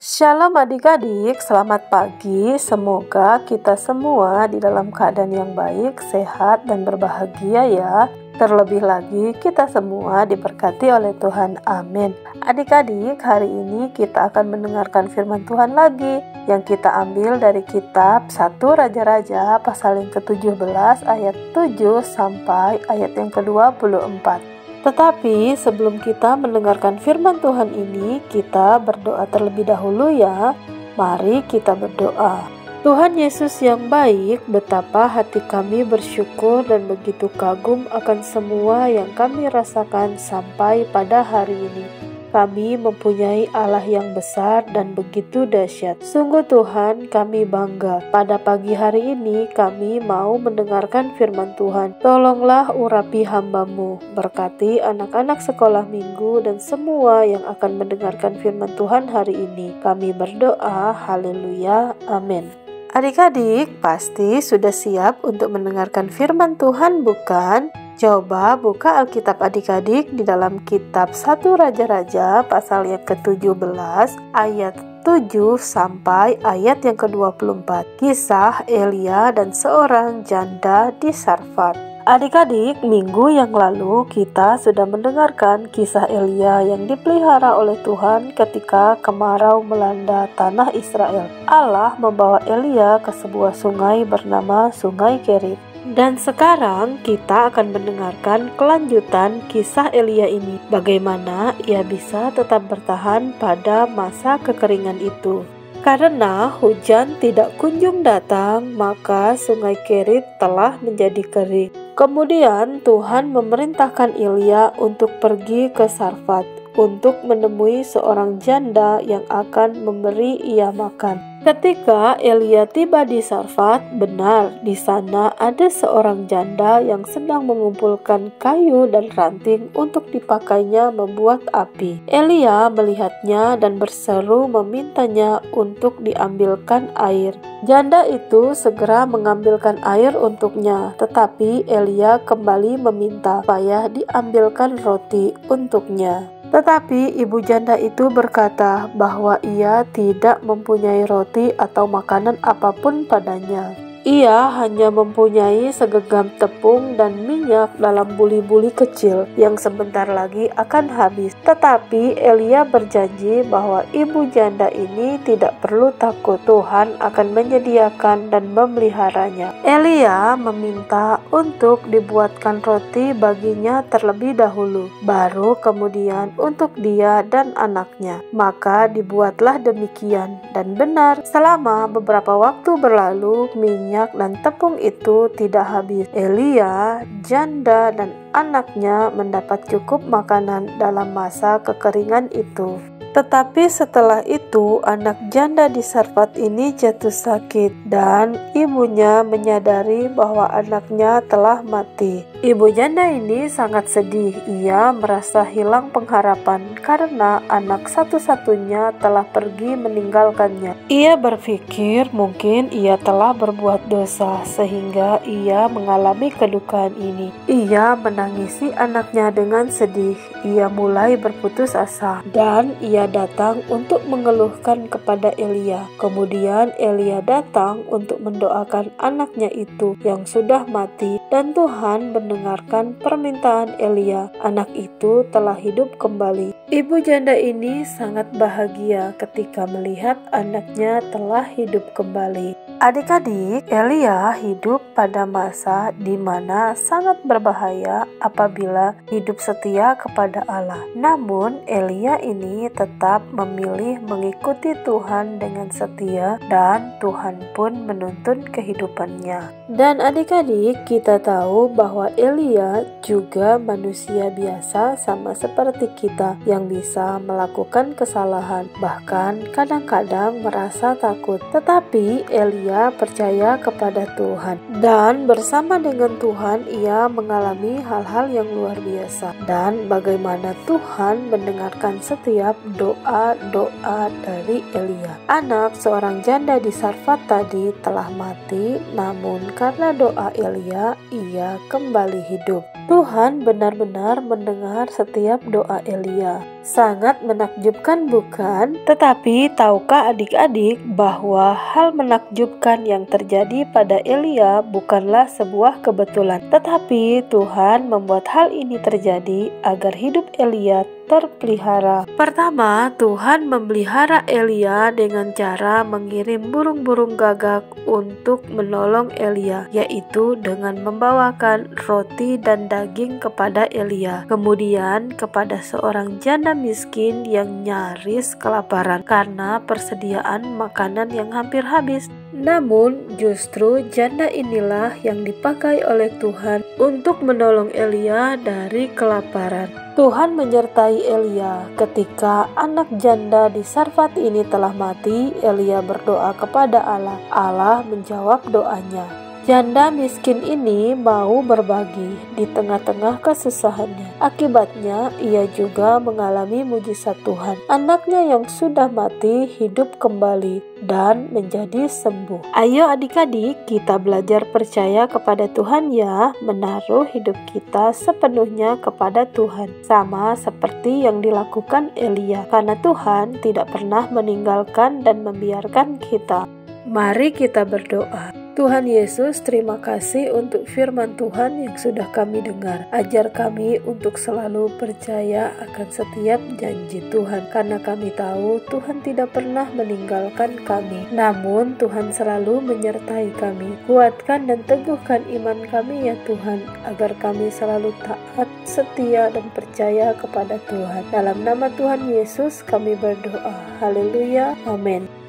Shalom adik-adik, selamat pagi. Semoga kita semua di dalam keadaan yang baik, sehat, dan berbahagia ya. Terlebih lagi kita semua diberkati oleh Tuhan. Amin. Adik-adik, hari ini kita akan mendengarkan firman Tuhan lagi yang kita ambil dari kitab 1 Raja-Raja pasal yang ke-17 ayat 7 sampai ayat yang ke-24. Tetapi sebelum kita mendengarkan firman Tuhan ini, kita berdoa terlebih dahulu ya. Mari kita berdoa. Tuhan Yesus yang baik, betapa hati kami bersyukur dan begitu kagum akan semua yang kami rasakan sampai pada hari ini. Kami mempunyai Allah yang besar dan begitu dahsyat. Sungguh Tuhan, kami bangga. Pada pagi hari ini kami mau mendengarkan firman Tuhan. Tolonglah urapi hamba-Mu. Berkati anak-anak sekolah minggu dan semua yang akan mendengarkan firman Tuhan hari ini. Kami berdoa, haleluya, amin. Adik-adik pasti sudah siap untuk mendengarkan firman Tuhan, bukan? Coba buka Alkitab adik-adik di dalam kitab 1 Raja-Raja pasal yang ke-17 ayat 7 sampai ayat yang ke-24. Kisah Elia dan seorang janda di Sarfat. Adik-adik, minggu yang lalu kita sudah mendengarkan kisah Elia yang dipelihara oleh Tuhan ketika kemarau melanda tanah Israel. Allah membawa Elia ke sebuah sungai bernama Sungai Kerit. Dan sekarang kita akan mendengarkan kelanjutan kisah Elia ini. Bagaimana ia bisa tetap bertahan pada masa kekeringan itu. Karena hujan tidak kunjung datang, maka Sungai Kerit telah menjadi kering. Kemudian Tuhan memerintahkan Elia untuk pergi ke Sarfat untuk menemui seorang janda yang akan memberi ia makan. Ketika Elia tiba di Sarfat, benar di sana ada seorang janda yang sedang mengumpulkan kayu dan ranting untuk dipakainya membuat api. Elia melihatnya dan berseru memintanya untuk diambilkan air. Janda itu segera mengambilkan air untuknya, tetapi Elia kembali meminta supaya diambilkan roti untuknya. Tetapi ibu janda itu berkata bahwa ia tidak mempunyai roti atau makanan apapun padanya. Ia hanya mempunyai segenggam tepung dan minyak dalam buli-buli kecil yang sebentar lagi akan habis. Tetapi Elia berjanji bahwa ibu janda ini tidak perlu takut, Tuhan akan menyediakan dan memeliharanya. Elia meminta untuk dibuatkan roti baginya terlebih dahulu, baru kemudian untuk dia dan anaknya. Maka dibuatlah demikian, dan benar selama beberapa waktu berlalu, minyak dan tepung itu tidak habis. Elia, janda, dan anaknya mendapat cukup makanan dalam masa kekeringan itu. Tetapi setelah itu anak janda di Sarfat ini jatuh sakit dan ibunya menyadari bahwa anaknya telah mati. Ibu janda ini sangat sedih. Ia merasa hilang pengharapan karena anak satu-satunya telah pergi meninggalkannya. Ia berpikir mungkin ia telah berbuat dosa sehingga ia mengalami kedukaan ini. Ia menangisi anaknya dengan sedih. Ia mulai berputus asa dan ia datang untuk mengeluhkan kepada Elia. Kemudian Elia datang untuk mendoakan anaknya itu yang sudah mati, dan Tuhan mendengarkan permintaan Elia. Anak itu telah hidup kembali. Ibu janda ini sangat bahagia ketika melihat anaknya telah hidup kembali. Adik-adik, Elia hidup pada masa di mana sangat berbahaya apabila hidup setia kepada Allah. Namun Elia ini tetap memilih mengikuti Tuhan dengan setia, dan Tuhan pun menuntun kehidupannya. Dan adik-adik, kita tahu bahwa Elia juga manusia biasa sama seperti kita yang bisa melakukan kesalahan, bahkan kadang-kadang merasa takut. Tetapi Elia percaya kepada Tuhan, dan bersama dengan Tuhan ia mengalami hal-hal yang luar biasa. Dan bagaimana Tuhan mendengarkan setiap doa-doa dari Elia. Anak seorang janda di Sarfat tadi telah mati, namun karena doa Elia ia kembali hidup. Tuhan benar-benar mendengar setiap doa Elia. Sangat menakjubkan bukan? Tetapi tahukah adik-adik bahwa hal menakjubkan yang terjadi pada Elia bukanlah sebuah kebetulan, tetapi Tuhan membuat hal ini terjadi agar hidup Elia terpelihara. Pertama, Tuhan memelihara Elia dengan cara mengirim burung-burung gagak untuk menolong Elia, yaitu dengan membawakan roti dan daging kepada Elia. Kemudian kepada seorang janda miskin yang nyaris kelaparan karena persediaan makanan yang hampir habis. Namun justru janda inilah yang dipakai oleh Tuhan untuk menolong Elia dari kelaparan. Tuhan menyertai Elia ketika anak janda di Sarfat ini telah mati. Elia berdoa kepada Allah. Allah menjawab doanya. Janda miskin ini mau berbagi di tengah-tengah kesusahannya. Akibatnya ia juga mengalami mujizat Tuhan. Anaknya yang sudah mati hidup kembali dan menjadi sembuh. Ayo adik-adik, kita belajar percaya kepada Tuhan ya, menaruh hidup kita sepenuhnya kepada Tuhan. Sama seperti yang dilakukan Elia, karena Tuhan tidak pernah meninggalkan dan membiarkan kita. Mari kita berdoa. Tuhan Yesus, terima kasih untuk firman Tuhan yang sudah kami dengar. Ajar kami untuk selalu percaya akan setiap janji Tuhan, karena kami tahu Tuhan tidak pernah meninggalkan kami. Namun Tuhan selalu menyertai kami. Kuatkan dan teguhkan iman kami ya Tuhan, agar kami selalu taat, setia, dan percaya kepada Tuhan. Dalam nama Tuhan Yesus kami berdoa. Haleluya. Amin.